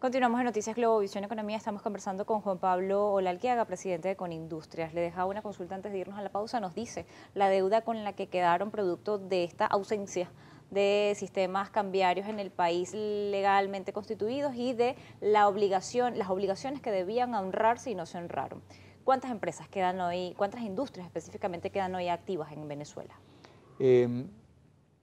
Continuamos en Noticias Globovisión Economía. Estamos conversando con Juan Pablo Olalquiaga, presidente de Conindustrias. Le dejaba una consulta antes de irnos a la pausa. Nos dice la deuda con la que quedaron producto de esta ausencia de sistemas cambiarios en el país legalmente constituidos y de las obligaciones que debían honrarse y no se honraron. ¿Cuántas empresas quedan hoy, cuántas industrias específicamente quedan hoy activas en Venezuela?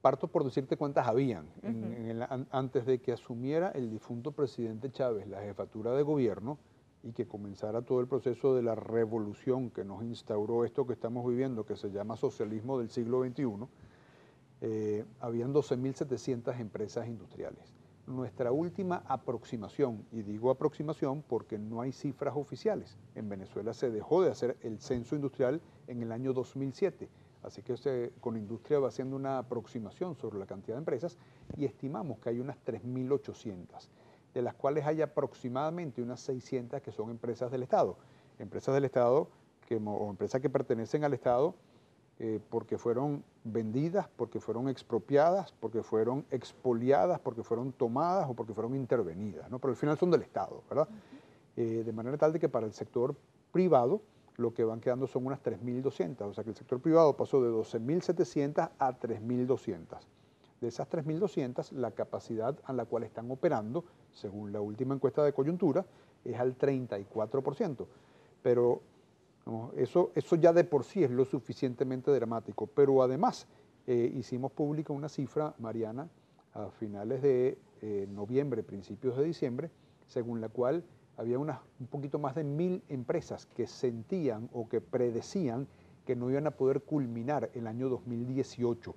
Parto por decirte cuántas habían. Uh-huh. Antes de que asumiera el difunto presidente Chávez la jefatura de gobierno y que comenzara todo el proceso de la revolución que nos instauró esto que estamos viviendo, que se llama socialismo del siglo XXI, habían 12.700 empresas industriales. Nuestra última aproximación, y digo aproximación porque no hay cifras oficiales, en Venezuela se dejó de hacer el censo industrial en el año 2007, así que Conindustria va haciendo una aproximación sobre la cantidad de empresas y estimamos que hay unas 3.800, de las cuales hay aproximadamente unas 600 que son empresas del Estado o empresas que pertenecen al Estado, porque fueron vendidas, porque fueron expropiadas, porque fueron expoliadas, porque fueron tomadas o porque fueron intervenidas, ¿no? Pero al final son del Estado, ¿verdad? De manera tal de que para el sector privado lo que van quedando son unas 3.200, o sea que el sector privado pasó de 12.700 a 3.200. De esas 3.200, la capacidad a la cual están operando, según la última encuesta de coyuntura, es al 34%, pero no, eso ya de por sí es lo suficientemente dramático, pero además hicimos pública una cifra, Mariana, a finales de noviembre, principios de diciembre, según la cual había un poquito más de 1.000 empresas que sentían o que predecían que no iban a poder culminar el año 2018,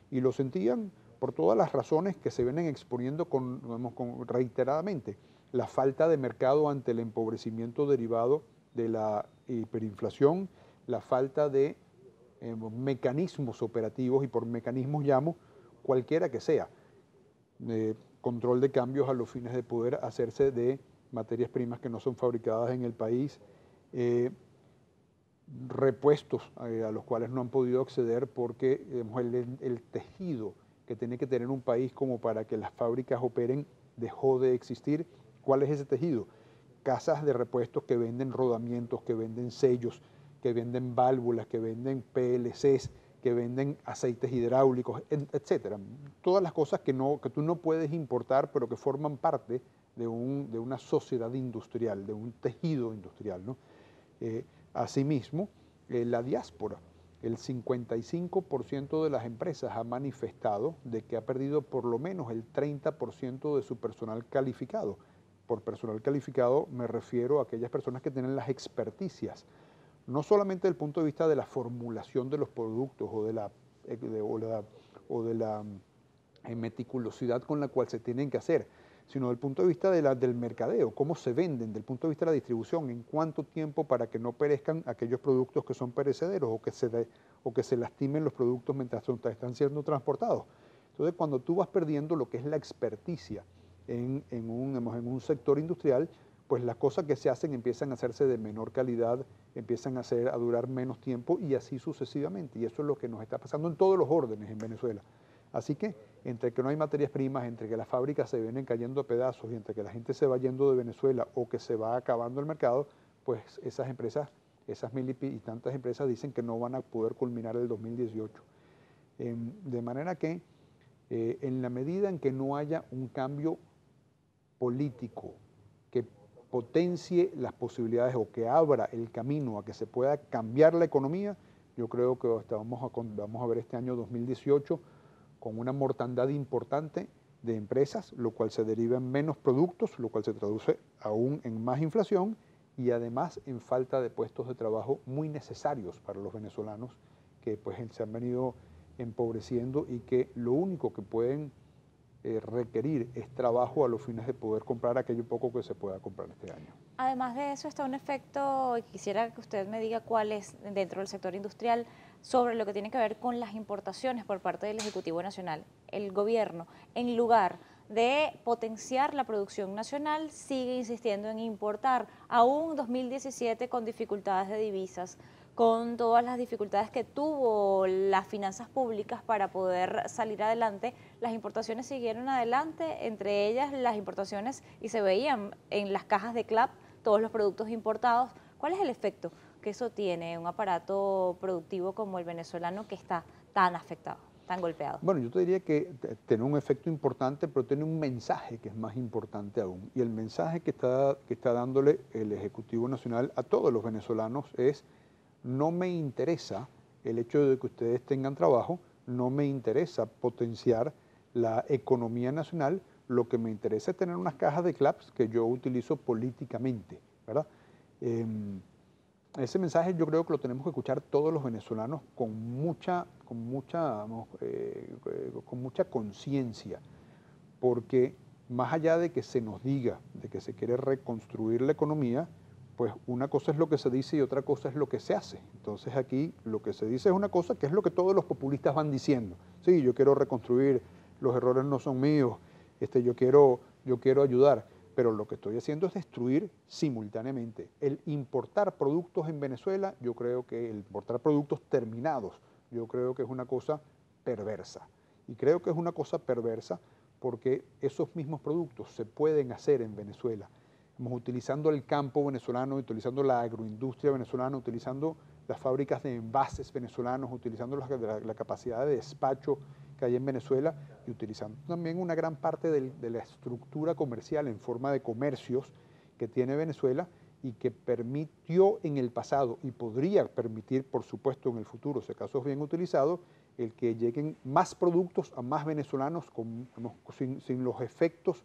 y lo sentían por todas las razones que se vienen exponiendo reiteradamente: la falta de mercado ante el empobrecimiento derivado de la hiperinflación, la falta de mecanismos operativos, y por mecanismos llamo cualquiera que sea, control de cambios a los fines de poder hacerse de materias primas que no son fabricadas en el país, repuestos a los cuales no han podido acceder porque el tejido que tiene que tener un país como para que las fábricas operen dejó de existir. ¿Cuál es ese tejido? Casas de repuestos que venden rodamientos, que venden sellos, que venden válvulas, que venden PLCs, que venden aceites hidráulicos, etcétera. Todas las cosas que tú no puedes importar, pero que forman parte de una sociedad industrial, de un tejido industrial, ¿no? Asimismo, la diáspora. El 55% de las empresas ha manifestado de que ha perdido por lo menos el 30% de su personal calificado. Por personal calificado me refiero a aquellas personas que tienen las experticias, no solamente desde el punto de vista de la formulación de los productos o de la meticulosidad con la cual se tienen que hacer, sino desde el punto de vista del mercadeo, cómo se venden, desde el punto de vista de la distribución, en cuánto tiempo para que no perezcan aquellos productos que son perecederos o que se lastimen los productos mientras están siendo transportados. Entonces, cuando tú vas perdiendo lo que es la experticia en un sector industrial, pues las cosas que se hacen empiezan a hacerse de menor calidad, empiezan a durar menos tiempo y así sucesivamente. Y eso es lo que nos está pasando en todos los órdenes en Venezuela. Así que entre que no hay materias primas, entre que las fábricas se vienen cayendo a pedazos y entre que la gente se va yendo de Venezuela o que se va acabando el mercado, pues esas empresas, esas 1.000 y tantas empresas dicen que no van a poder culminar el 2018. De manera que en la medida en que no haya un cambio político que potencie las posibilidades o que abra el camino a que se pueda cambiar la economía, yo creo que vamos a ver este año 2018 con una mortandad importante de empresas, lo cual se deriva en menos productos, lo cual se traduce aún en más inflación y además en falta de puestos de trabajo muy necesarios para los venezolanos que pues se han venido empobreciendo y que lo único que pueden requerir es trabajo a los fines de poder comprar aquello poco que se pueda comprar este año. Además de eso está un efecto, y quisiera que usted me diga cuál es dentro del sector industrial, sobre lo que tiene que ver con las importaciones por parte del Ejecutivo Nacional. El gobierno, en lugar de potenciar la producción nacional, sigue insistiendo en importar, aún 2017 con dificultades de divisas. con todas las dificultades que tuvo las finanzas públicas para poder salir adelante, las importaciones siguieron adelante, entre ellas las importaciones, y se veían en las cajas de CLAP todos los productos importados. ¿Cuál es el efecto que eso tiene en un aparato productivo como el venezolano que está tan afectado, tan golpeado? Bueno, yo te diría que tiene un efecto importante, pero tiene un mensaje que es más importante aún. Y el mensaje que está dándole el Ejecutivo Nacional a todos los venezolanos es: no me interesa el hecho de que ustedes tengan trabajo, no me interesa potenciar la economía nacional, lo que me interesa es tener unas cajas de CLAPS que yo utilizo políticamente, ¿verdad? Ese mensaje yo creo que lo tenemos que escuchar todos los venezolanos con mucha conciencia, porque más allá de que se nos diga de que se quiere reconstruir la economía, pues una cosa es lo que se dice y otra cosa es lo que se hace. Entonces aquí lo que se dice es una cosa que es lo que todos los populistas van diciendo. Sí, yo quiero reconstruir, los errores no son míos, yo quiero ayudar, pero lo que estoy haciendo es destruir simultáneamente. El importar productos en Venezuela, yo creo que el importar productos terminados, yo creo que es una cosa perversa. Y creo que es una cosa perversa porque esos mismos productos se pueden hacer en Venezuela, utilizando el campo venezolano, utilizando la agroindustria venezolana, utilizando las fábricas de envases venezolanos, utilizando la capacidad de despacho que hay en Venezuela y utilizando también una gran parte de la estructura comercial en forma de comercios que tiene Venezuela y que permitió en el pasado y podría permitir, por supuesto, en el futuro, si acaso es bien utilizado, el que lleguen más productos a más venezolanos sin los efectos,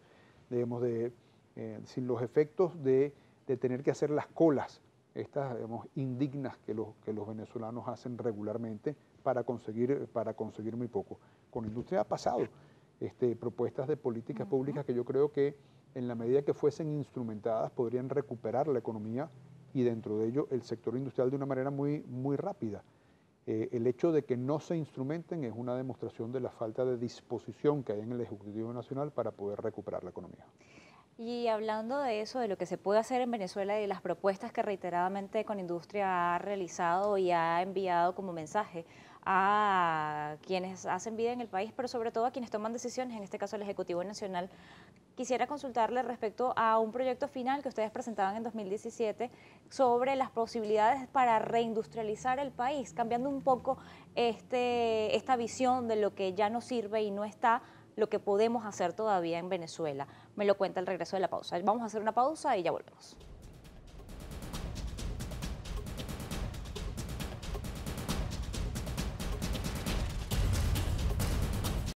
digamos, de tener que hacer las colas, estas, digamos, indignas que los venezolanos hacen regularmente para conseguir muy poco. Con la industria ha pasado propuestas de políticas públicas que yo creo que en la medida que fuesen instrumentadas podrían recuperar la economía y dentro de ello el sector industrial de una manera muy, muy rápida. El hecho de que no se instrumenten es una demostración de la falta de disposición que hay en el Ejecutivo Nacional para poder recuperar la economía. Y hablando de eso, de lo que se puede hacer en Venezuela y de las propuestas que reiteradamente Conindustria ha realizado y ha enviado como mensaje a quienes hacen vida en el país, pero sobre todo a quienes toman decisiones, en este caso el Ejecutivo Nacional, quisiera consultarle respecto a un proyecto final que ustedes presentaban en 2017 sobre las posibilidades para reindustrializar el país, cambiando un poco esta visión de lo que ya no sirve y no está, lo que podemos hacer todavía en Venezuela. Me lo cuenta al regreso de la pausa. Vamos a hacer una pausa y ya volvemos.